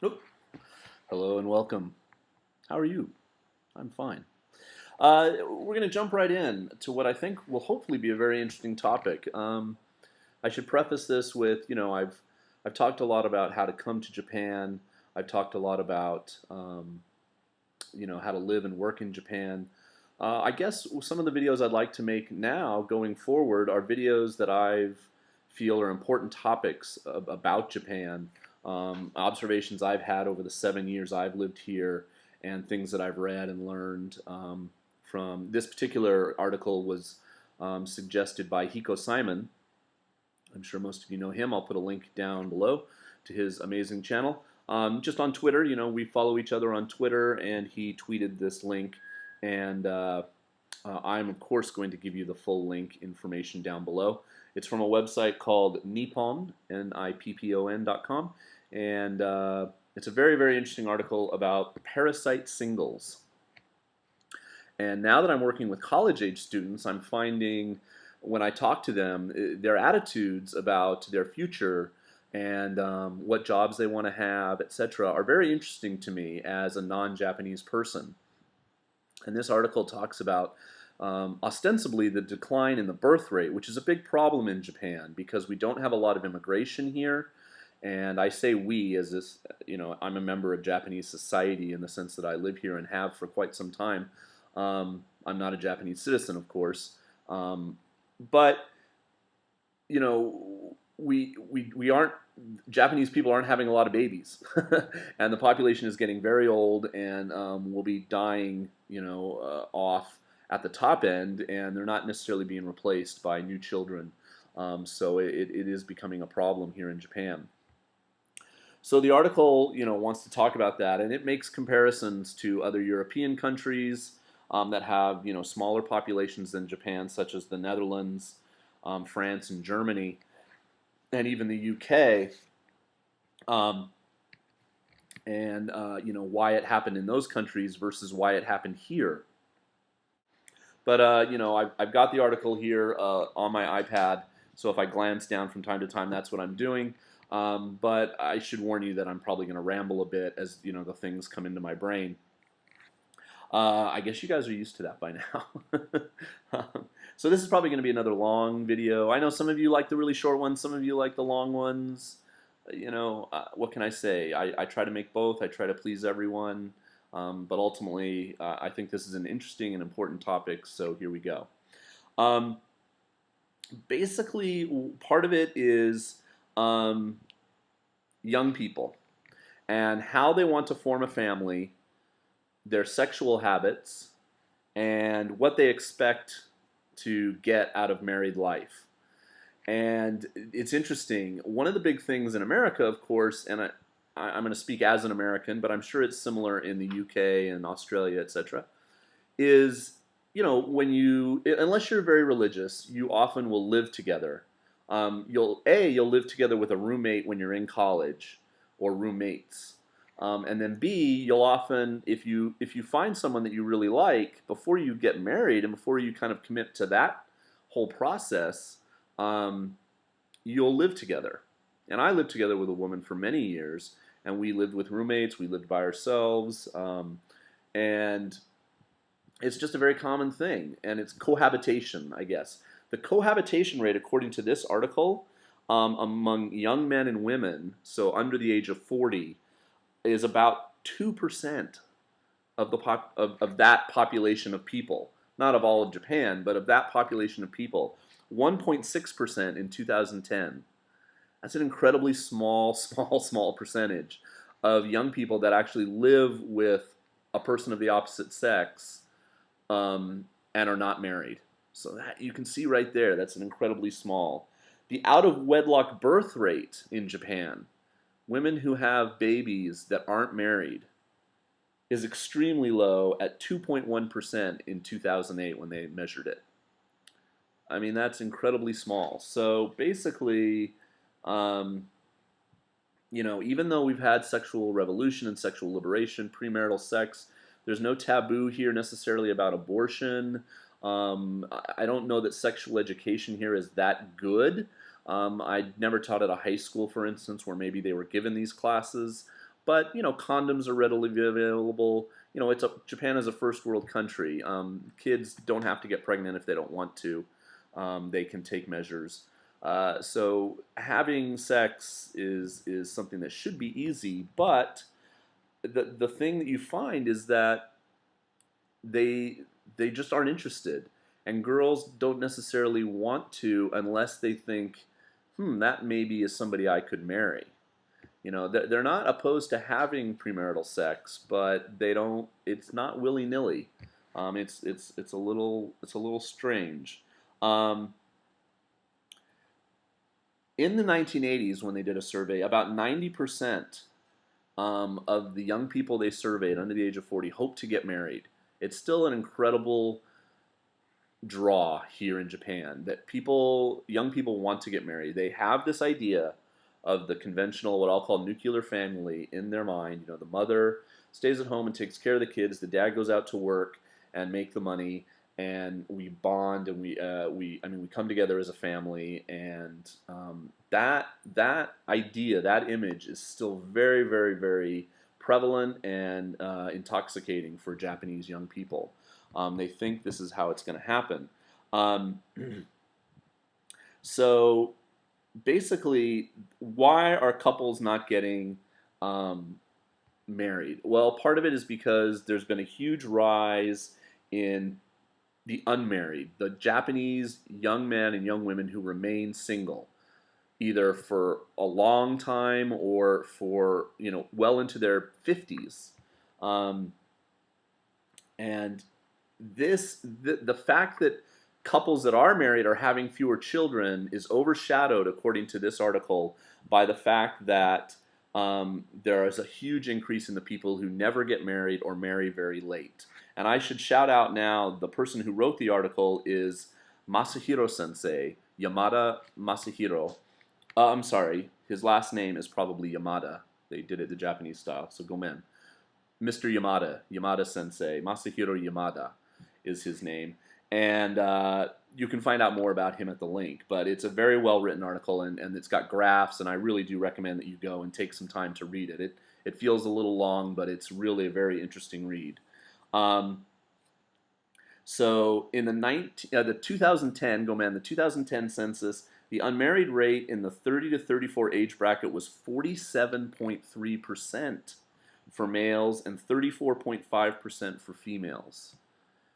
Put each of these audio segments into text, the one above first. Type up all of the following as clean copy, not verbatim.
Nope. Hello and welcome. How are you? I'm fine. We're going to jump right in to what I think will hopefully be a very interesting topic. I should preface this with, I've talked a lot about how to come to Japan. I've talked a lot about, how to live and work in Japan. I guess some of the videos I'd like to make now, going forward, are videos that I feel are important topics about Japan, observations I've had over the 7 years I've lived here, and things that I've read and learned from this particular article was suggested by Hiko Simon. I'm sure most of you know him. I'll put a link down below to his amazing channel. Just on Twitter, we follow each other on Twitter, and he tweeted this link, and I'm of course going to give you the full link information down below. It's from a website called Nippon, Nippon.com, and it's a very, very interesting article about Parasite Singles. And now that I'm working with college-age students, I'm finding when I talk to them, their attitudes about their future and what jobs they want to have, etc., are very interesting to me as a non-Japanese person. And this article talks about ostensibly the decline in the birth rate, which is a big problem in Japan because we don't have a lot of immigration here. And I say we as this, I'm a member of Japanese society in the sense that I live here and have for quite some time. I'm not a Japanese citizen, of course, but we aren't, Japanese people aren't having a lot of babies, and the population is getting very old, and will be dying, off at the top end, and they're not necessarily being replaced by new children. So it is becoming a problem here in Japan. So the article, wants to talk about that, and it makes comparisons to other European countries that have, smaller populations than Japan, such as the Netherlands, France, and Germany, and even the UK, and why it happened in those countries versus why it happened here. But I've got the article here on my iPad, so if I glance down from time to time, that's what I'm doing. But I should warn you that I'm probably going to ramble a bit as the things come into my brain. I guess you guys are used to that by now. So this is probably going to be another long video. I know some of you like the really short ones, some of you like the long ones. What can I say? I try to make both. I try to please everyone. But ultimately, I think this is an interesting and important topic, so here we go. Basically, part of it is young people and how they want to form a family, their sexual habits, and what they expect to get out of married life. And it's interesting. One of the big things in America, of course, and I'm going to speak as an American, but I'm sure it's similar in the UK and Australia, etc., is unless you're very religious, you often will live together. You'll live together with a roommate when you're in college, or roommates, and then B, you'll often, if you find someone that you really like, before you get married and before you kind of commit to that whole process, you'll live together. And I lived together with a woman for many years, and we lived with roommates, we lived by ourselves, and it's just a very common thing, and it's cohabitation, I guess. The cohabitation rate, according to this article, among young men and women, so under the age of 40, is about 2% of that population of people. Not of all of Japan, but of that population of people. 1.6% in 2010. That's an incredibly small percentage of young people that actually live with a person of the opposite sex and are not married. So that you can see right there, that's an incredibly small. The out-of-wedlock birth rate in Japan, women who have babies that aren't married, is extremely low at 2.1% in 2008 when they measured it. I mean, that's incredibly small. So basically, even though we've had sexual revolution and sexual liberation, premarital sex, there's no taboo here necessarily about abortion. I don't know that sexual education here is that good. I never taught at a high school, for instance, where maybe they were given these classes. but condoms are readily available. Japan is a first world country. Kids don't have to get pregnant if they don't want to. They can take measures. So having sex is something that should be easy, but the thing that you find is that they they just aren't interested, and girls don't necessarily want to unless they think, that maybe is somebody I could marry. They're not opposed to having premarital sex, but they don't. It's not willy nilly. It's a little strange. Um, in the 1980s, when they did a survey, about 90% of the young people they surveyed under the age of 40 hoped to get married. It's still an incredible draw here in Japan that young people want to get married. They have this idea of the conventional, what I'll call nuclear family in their mind. The mother stays at home and takes care of the kids. The dad goes out to work and make the money, and we bond, and we come together as a family. And that idea, that image, is still very, very, very prevalent and intoxicating for Japanese young people. They think this is how it's going to happen. Um, so basically, why are couples not getting married? Well, part of it is because there's been a huge rise in the unmarried, the Japanese young men and young women who remain single, either for a long time or for well into their 50s. Um, and the fact that couples that are married are having fewer children is overshadowed, according to this article, by the fact that there is a huge increase in the people who never get married or marry very late. And I should shout out now, the person who wrote the article is Masahiro Sensei, Yamada Masahiro. I'm sorry, his last name is probably Yamada. They did it the Japanese style, so gomen. Mr. Yamada, Yamada Sensei, Masahiro Yamada is his name. And you can find out more about him at the link. But it's a very well-written article, and it's got graphs, and I really do recommend that you go and take some time to read it. It feels a little long, but it's really a very interesting read. So in the 2010, the 2010 census, the unmarried rate in the 30 to 34 age bracket was 47.3% for males and 34.5% for females.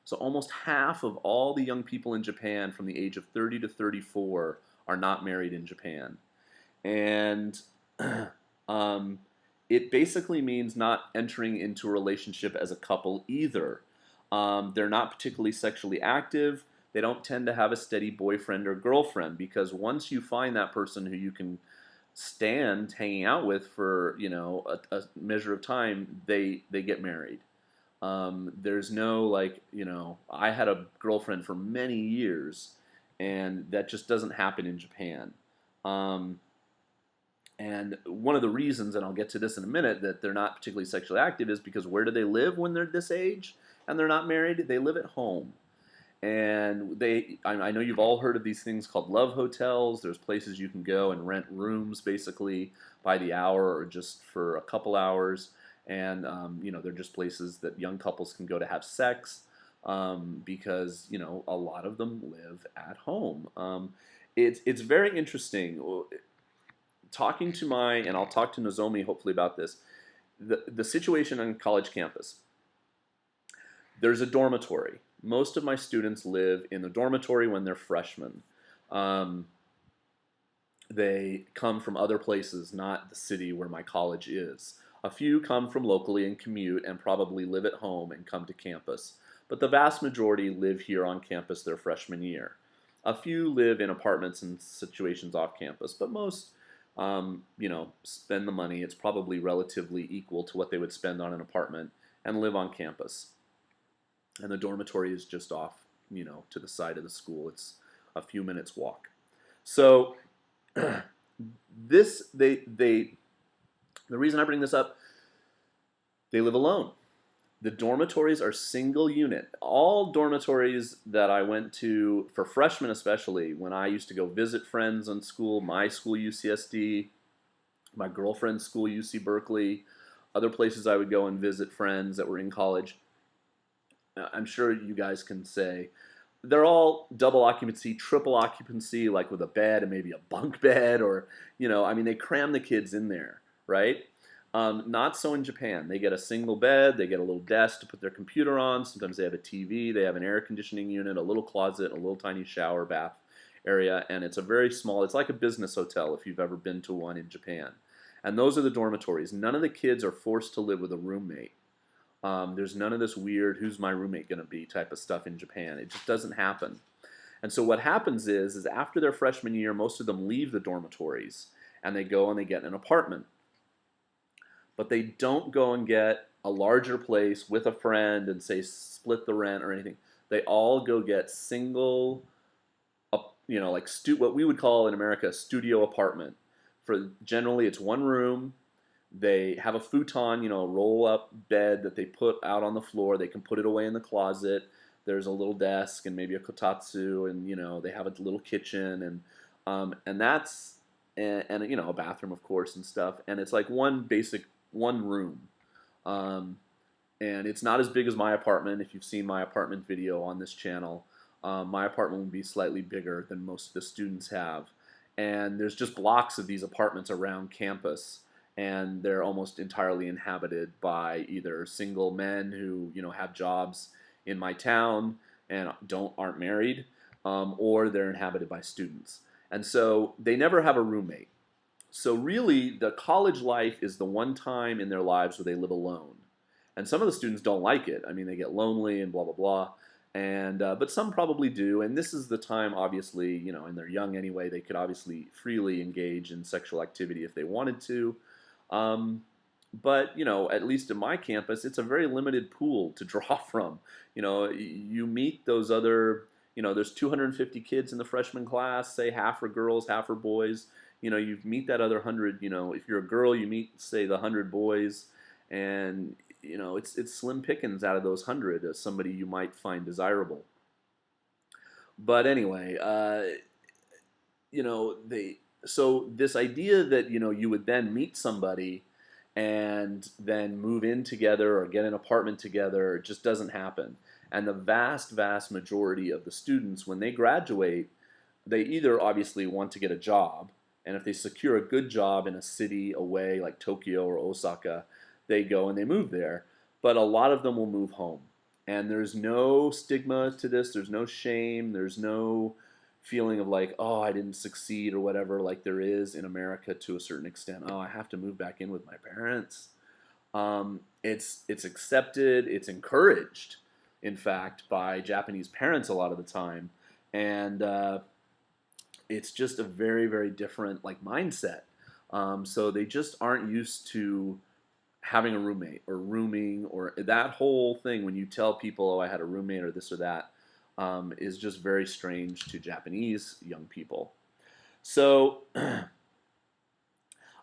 So almost half of all the young people in Japan from the age of 30 to 34 are not married in Japan. And it basically means not entering into a relationship as a couple either. They're not particularly sexually active. They don't tend to have a steady boyfriend or girlfriend, because once you find that person who you can stand hanging out with for a measure of time, they get married. There's no I had a girlfriend for many years, and that just doesn't happen in Japan. And one of the reasons, and I'll get to this in a minute, that they're not particularly sexually active is because where do they live when they're this age and they're not married? They live at home. And I know you've all heard of these things called love hotels. There's places you can go and rent rooms basically by the hour or just for a couple hours. And, they're just places that young couples can go to have sex because, a lot of them live at home. It's very interesting. Talking to and I'll talk to Nozomi hopefully about this, the situation on college campus. There's a dormitory. Most of my students live in the dormitory when they're freshmen. They come from other places, not the city where my college is. A few come from locally and commute and probably live at home and come to campus. But the vast majority live here on campus their freshman year. A few live in apartments and situations off campus, but most spend the money. It's probably relatively equal to what they would spend on an apartment and live on campus. And the dormitory is just off, to the side of the school. It's a few minutes walk. So the reason I bring this up, they live alone. The dormitories are single unit. All dormitories that I went to, for freshmen especially, when I used to go visit friends in school, my school UCSD, my girlfriend's school UC Berkeley, other places I would go and visit friends that were in college, I'm sure you guys can say they're all double occupancy, triple occupancy, like with a bed and maybe a bunk bed, or I mean, they cram the kids in there, right? Not so in Japan. They get a single bed, they get a little desk to put their computer on. Sometimes they have a TV, they have an air conditioning unit, a little closet, a little tiny shower bath area, and it's a very small. It's like a business hotel if you've ever been to one in Japan. And those are the dormitories. None of the kids are forced to live with a roommate. There's none of this weird "who's my roommate going to be" type of stuff in Japan. It just doesn't happen. And so what happens is after their freshman year, most of them leave the dormitories and they go and they get an apartment. But they don't go and get a larger place with a friend and say split the rent or anything. They all go get single, like what we would call in America a studio apartment. For generally, it's one room. They have a futon, a roll-up bed that they put out on the floor. They can put it away in the closet. There's a little desk and maybe a kotatsu, and they have a little kitchen, and that's and a bathroom, of course, and stuff. And it's like one room, and it's not as big as my apartment. If you've seen my apartment video on this channel, my apartment will be slightly bigger than most of the students have. And there's just blocks of these apartments around campus, and they're almost entirely inhabited by either single men who have jobs in my town and aren't married, or they're inhabited by students. And so they never have a roommate. So really, the college life is the one time in their lives where they live alone. And some of the students don't like it. I mean, they get lonely and blah blah blah. And but some probably do. And this is the time, obviously, and they're young anyway. They could obviously freely engage in sexual activity if they wanted to. But at least in my campus, it's a very limited pool to draw from. You meet those other. There's 250 kids in the freshman class. Say half are girls, half are boys. You meet that other 100. If you're a girl, you meet, say, the 100 boys, and it's slim pickings out of those 100 as somebody you might find desirable. But anyway, so this idea that you would then meet somebody and then move in together or get an apartment together just doesn't happen. And the vast, vast majority of the students, when they graduate, they either obviously want to get a job, and if they secure a good job in a city away like Tokyo or Osaka, they go and they move there. But a lot of them will move home. And there's no stigma to this, there's no shame, there's no feeling of like, oh, I didn't succeed or whatever, like there is in America to a certain extent. Oh, I have to move back in with my parents. It's accepted, it's encouraged, in fact, by Japanese parents a lot of the time, and it's just a very, very different mindset. So they just aren't used to having a roommate or rooming or that whole thing. When you tell people, oh, I had a roommate or this or that, is just very strange to Japanese young people. So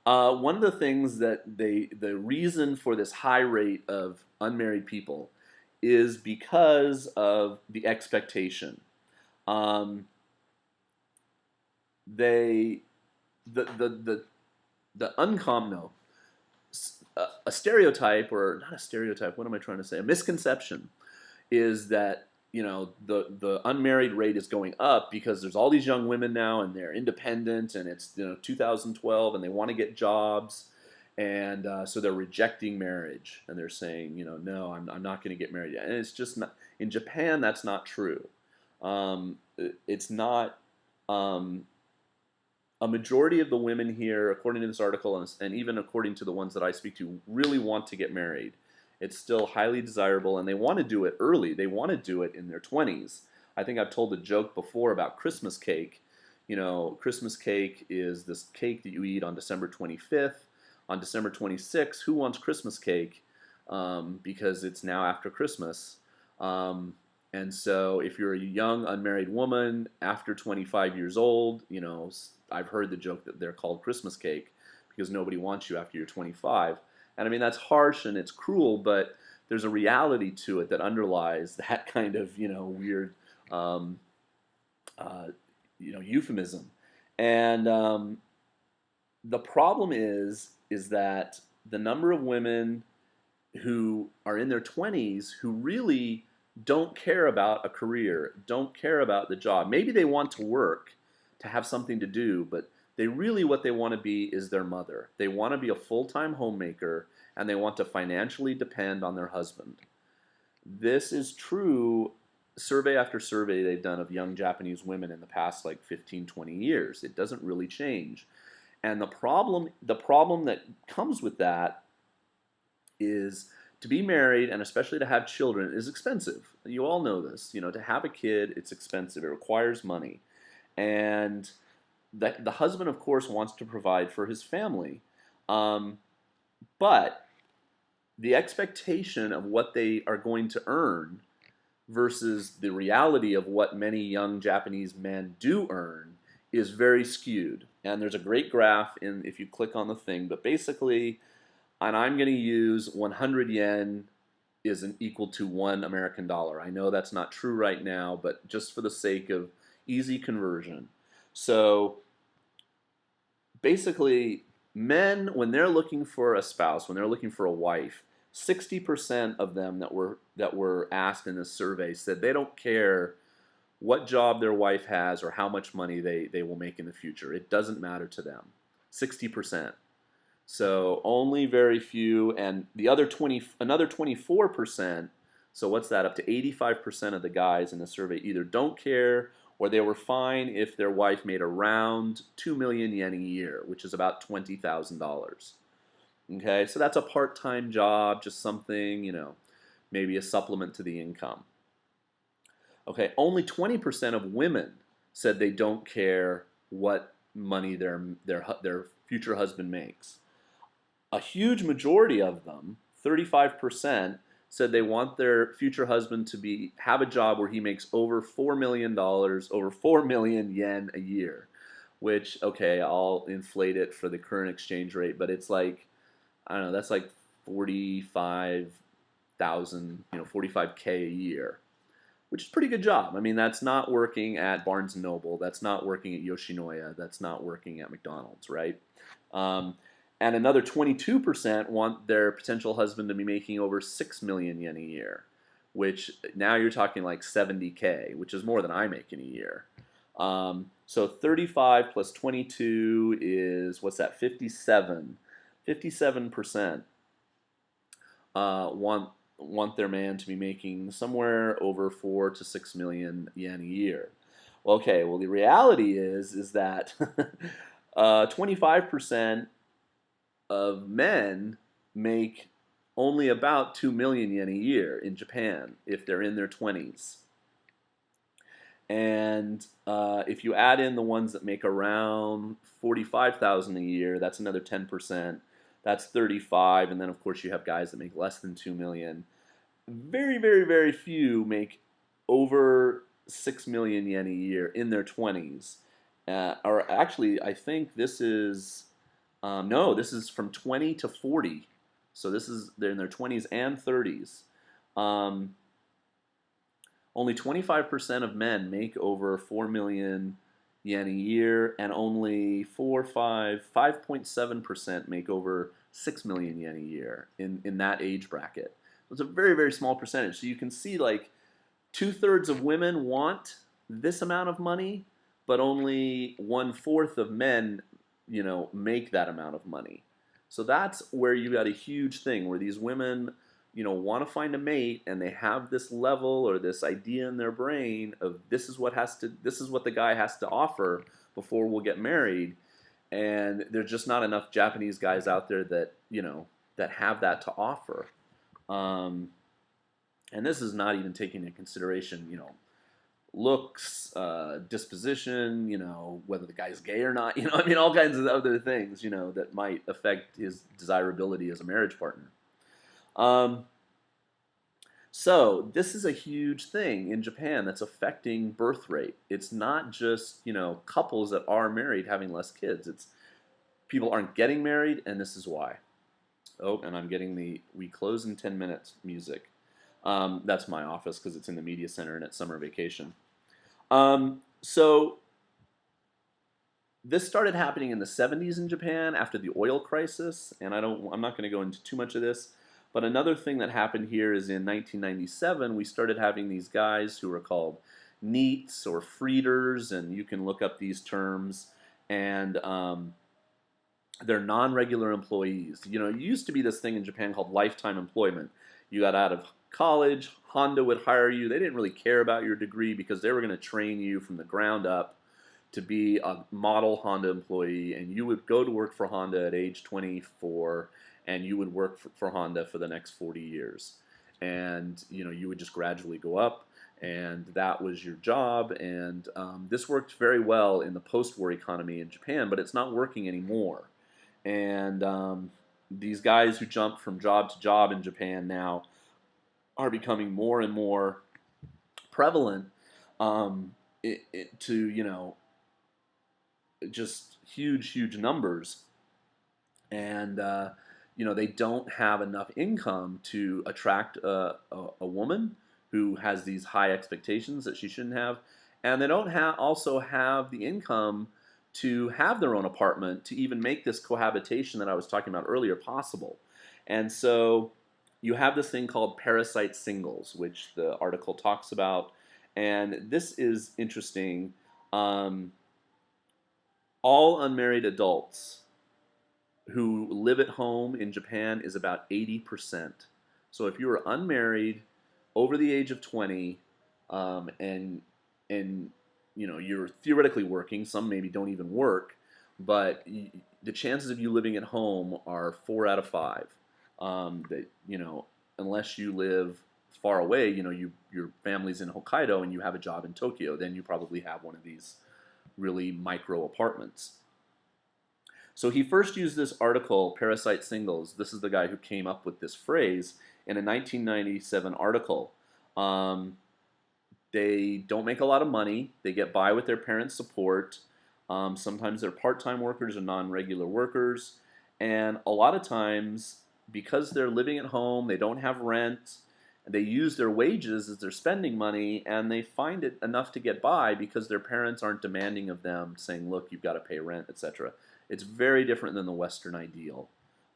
one of the things that the reason for this high rate of unmarried people is because of the expectation. The uncommon, no, a stereotype, or not a stereotype, what am I trying to say? A misconception is that the unmarried rate is going up because there's all these young women now and they're independent, and it's 2012 and they want to get jobs, and so they're rejecting marriage and they're saying no, I'm not going to get married yet. And it's just not, in Japan that's not true. It's not. A majority of the women here, according to this article, and even according to the ones that I speak to, really want to get married. It's still highly desirable, and they want to do it early. They want to do it in their 20s. I think I've told the joke before about Christmas cake. Christmas cake is this cake that you eat on December 25th. On December 26th, who wants Christmas cake? Because it's now after Christmas. And so if you're a young unmarried woman after 25 years old, I've heard the joke that they're called Christmas cake because nobody wants you after you're 25. And I mean, that's harsh and it's cruel, but there's a reality to it that underlies that kind of, weird, euphemism. And the problem is that the number of women who are in their 20s who really don't care about a career, don't care about the job. Maybe they want to work to have something to do, but they really what they want to be is their mother. They want to be a full-time homemaker and they want to financially depend on their husband. This is true survey after survey they've done of young Japanese women in the past like 15, 20 years. It doesn't really change. And the problem that comes with that is to be married and especially to have children is expensive. You all know this. You know, to have a kid, it's expensive. It requires money. And the husband, of course, wants to provide for his family. But the expectation of what they are going to earn versus the reality of what many young Japanese men do earn is very skewed. And there's a great graph in if you click on the thing, but basically, and I'm going to use 100 yen is equal to $1 American. I know that's not true right now, but just for the sake of easy conversion. So basically, men, when they're looking for a spouse, when they're looking for a wife, 60% of them that were asked in this survey said they don't care what job their wife has or how much money they will make in the future. It doesn't matter to them. 60%. So only very few, and the other another 24%, so what's that, up to 85% of the guys in the survey either don't care or they were fine if their wife made around 2 million yen a year, which is about $20,000. Okay, so that's a part-time job, just something, you know, maybe a supplement to the income. Okay, only 20% of women said they don't care what money their future husband makes. A huge majority of them, 35%, said they want their future husband to have a job where he makes over $4 million, over 4 million yen a year, which, okay, I'll inflate it for the current exchange rate, but it's like, I don't know, that's like 45,000, 45K a year, which is a pretty good job. I mean, that's not working at Barnes & Noble, that's not working at Yoshinoya, that's not working at McDonald's, right? And another 22% want their potential husband to be making over 6 million yen a year, which now you're talking like 70K, which is more than I make in a year. So 35 plus 22 is, what's that, 57. 57% want their man to be making somewhere over 4 to 6 million yen a year. Well, okay, well the reality is that 25% of men make only about 2 million yen a year in Japan if they're in their 20s. And if you add in the ones that make around 45,000 a year, that's another 10%. That's 35, and then of course you have guys that make less than 2 million. Very, very, very few make over 6 million yen a year in their 20s. Or actually, I think this is no, this is from 20 to 40. So they're in their 20s and 30s. Only 25% of men make over 4 million yen a year, and only 5.7% make over 6 million yen a year in that age bracket. So it's a very, very small percentage. So you can see like 2/3 of women want this amount of money, but only 1/4 of men, make that amount of money. So that's where you got a huge thing where these women, want to find a mate, and they have this level or this idea in their brain of this is what the guy has to offer before we'll get married, and there's just not enough Japanese guys out there that that have that to offer, and this is not even taking into consideration looks, disposition, whether the guy's gay or not, all kinds of other things, that might affect his desirability as a marriage partner. So this is a huge thing in Japan that's affecting birth rate. It's not just, couples that are married having less kids. It's people aren't getting married, and this is why. Oh, and I'm getting the "we close in 10 minutes" music. That's my office because it's in the media center and it's summer vacation. So This started happening in the 70s in Japan after the oil crisis, and I'm not going to go into too much of this. But another thing that happened here is in 1997, we started having these guys who were called NEETs or freeders, and you can look up these terms. And they're non-regular employees. You know, it used to be this thing in Japan called lifetime employment. You got out of college, Honda would hire you. They didn't really care about your degree because they were going to train you from the ground up to be a model Honda employee, and you would go to work for Honda at age 24, and you would work for Honda for the next 40 years. And you know, you would just gradually go up, and that was your job. And this worked very well in the post-war economy in Japan, but it's not working anymore. And these guys who jump from job to job in Japan now are becoming more and more prevalent, to, you know, just huge numbers. And you know, they don't have enough income to attract a woman who has these high expectations that she shouldn't have, and they don't also have the income to have their own apartment to even make this cohabitation that I was talking about earlier possible. And so you have this thing called Parasite Singles, which the article talks about, and this is interesting. All unmarried adults who live at home in Japan is about 80%. So if you were unmarried, over the age of 20, and you know, you're theoretically working, some maybe don't even work, but the chances of you living at home are 4 out of 5. That, you know, unless you live far away, you know, your family's in Hokkaido and you have a job in Tokyo, then you probably have one of these really micro apartments. So he first used this article, Parasite Singles. This is the guy who came up with this phrase in a 1997 article. They don't make a lot of money. They get by with their parents' support. Sometimes they're part-time workers or non-regular workers. And a lot of times, because they're living at home, they don't have rent, they use their wages as their spending money, and they find it enough to get by because their parents aren't demanding of them, saying, look, you've got to pay rent, etc. It's very different than the Western ideal.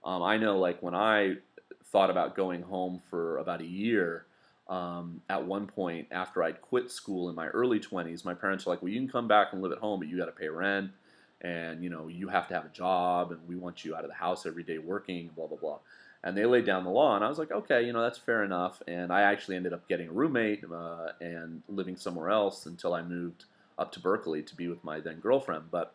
I know, like, when I thought about going home for about a year, at one point after I'd quit school in my early 20s, my parents were like, well, you can come back and live at home, but you got to pay rent, and you know, you have to have a job, and we want you out of the house every day working, blah blah blah. And they laid down the law, and I was like, okay, you know, that's fair enough. And I actually ended up getting a roommate and living somewhere else until I moved up to Berkeley to be with my then girlfriend. But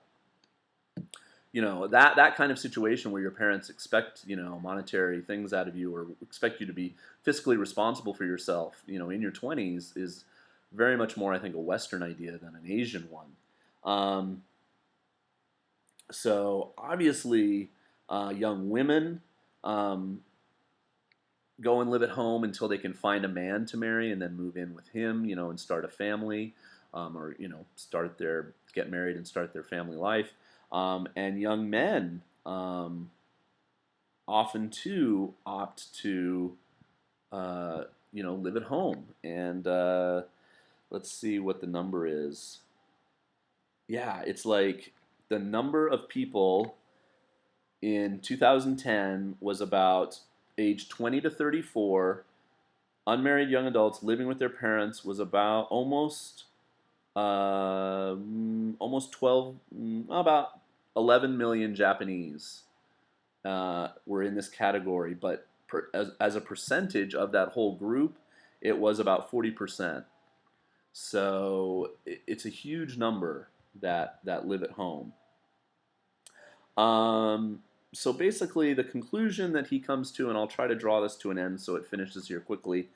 you know, that kind of situation where your parents expect, you know, monetary things out of you or expect you to be fiscally responsible for yourself, you know, in your 20s is very much more, I think, a Western idea than an Asian one. Um, so obviously, young women um, go and live at home until they can find a man to marry and then move in with him, you know, and start a family, or you know, get married and start their family life. And young men often too opt to, you know, live at home. And let's see what the number is. Yeah, it's like the number of people in 2010 was about age 20 to 34. Unmarried young adults living with their parents was about almost 12, about 11 million Japanese were in this category, but as a percentage of that whole group, it was about 40%. So it's a huge number that live at home. So basically, the conclusion that he comes to, and I'll try to draw this to an end so it finishes here quickly,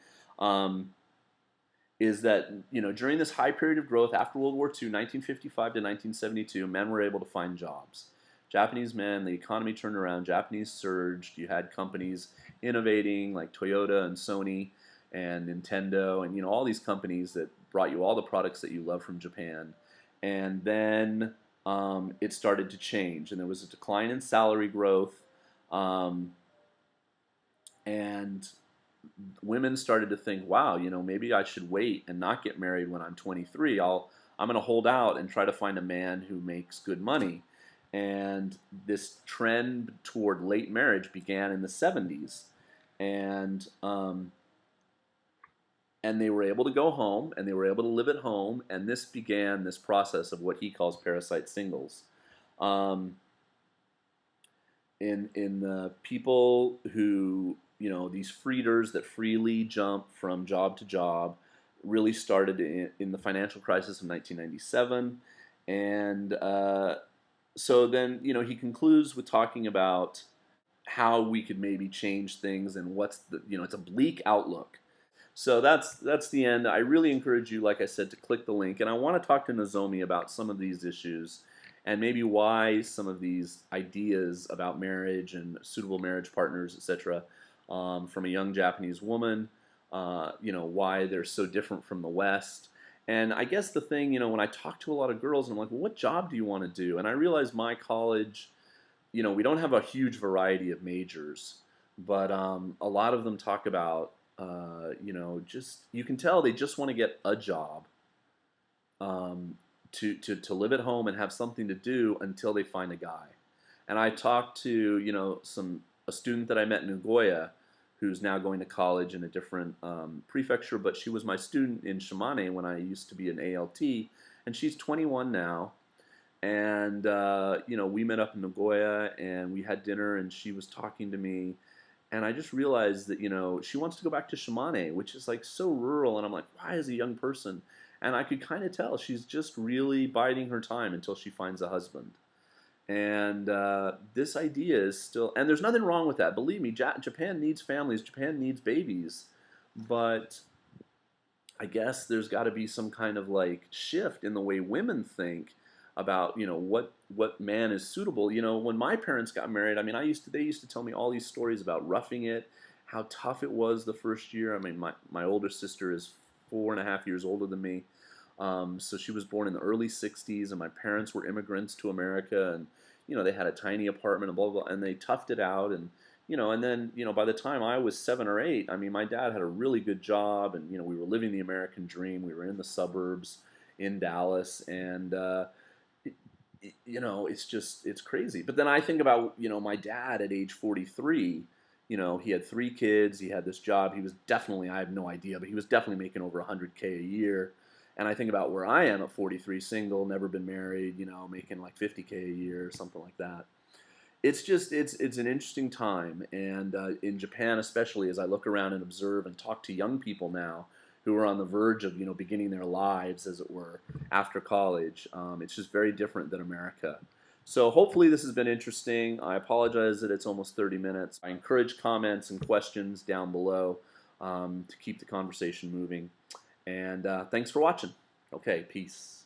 is that, you know, during this high period of growth after World War II, 1955 to 1972, men were able to find jobs. Japanese men, the economy turned around, Japanese surged, you had companies innovating like Toyota and Sony and Nintendo and, you know, all these companies that brought you all the products that you love from Japan. And then it started to change, and there was a decline in salary growth, and women started to think, wow, you know, maybe I should wait and not get married when I'm 23. I'm going to hold out and try to find a man who makes good money. And this trend toward late marriage began in the 70s. And, um, and they were able to go home and they were able to live at home. And this began this process of what he calls parasite singles. Um, in the people who, these freeders that freely jump from job to job really started in the financial crisis of 1997. And so then, he concludes with talking about how we could maybe change things and what's the, it's a bleak outlook. So that's the end. I really encourage you, like I said, to click the link. And I want to talk to Nozomi about some of these issues and maybe why some of these ideas about marriage and suitable marriage partners, etc., from a young Japanese woman, why they're so different from the West. And I guess the thing, when I talk to a lot of girls, and I'm like, well, what job do you want to do? And I realize my college, we don't have a huge variety of majors, but a lot of them talk about, just you can tell they just want to get a job, to live at home and have something to do until they find a guy. And I talked to a student that I met in Nagoya, who's now going to college in a different prefecture, but she was my student in Shimane when I used to be an ALT, and she's 21 now. And we met up in Nagoya and we had dinner, and she was talking to me, and I just realized that she wants to go back to Shimane, which is like so rural, and I'm like, why, as a young person? And I could kind of tell she's just really biding her time until she finds a husband. And this idea is still, and there's nothing wrong with that. Believe me, Japan needs families, Japan needs babies, but I guess there's got to be some kind of like shift in the way women think about what man is suitable. When my parents got married, I mean, they used to tell me all these stories about roughing it, how tough it was the first year. I mean, my older sister is 4.5 years older than me, so she was born in the early '60s, and my parents were immigrants to America, and they had a tiny apartment and blah blah, blah, and they toughed it out, and and then by the time I was 7 or 8, I mean, my dad had a really good job, and we were living the American dream. We were in the suburbs in Dallas, and it's crazy. But then I think about my dad at age 43. He had 3 kids. He had this job. He was definitely, I have no idea, but he was definitely making over 100K a year. And I think about where I am at 43, single, never been married, making like 50K a year or something like that. It's an interesting time, and in Japan especially, as I look around and observe and talk to young people now who are on the verge of beginning their lives, as it were, after college, it's just very different than America. So hopefully this has been interesting. I apologize that it's almost 30 minutes. I encourage comments and questions down below to keep the conversation moving. And thanks for watching. Okay, peace.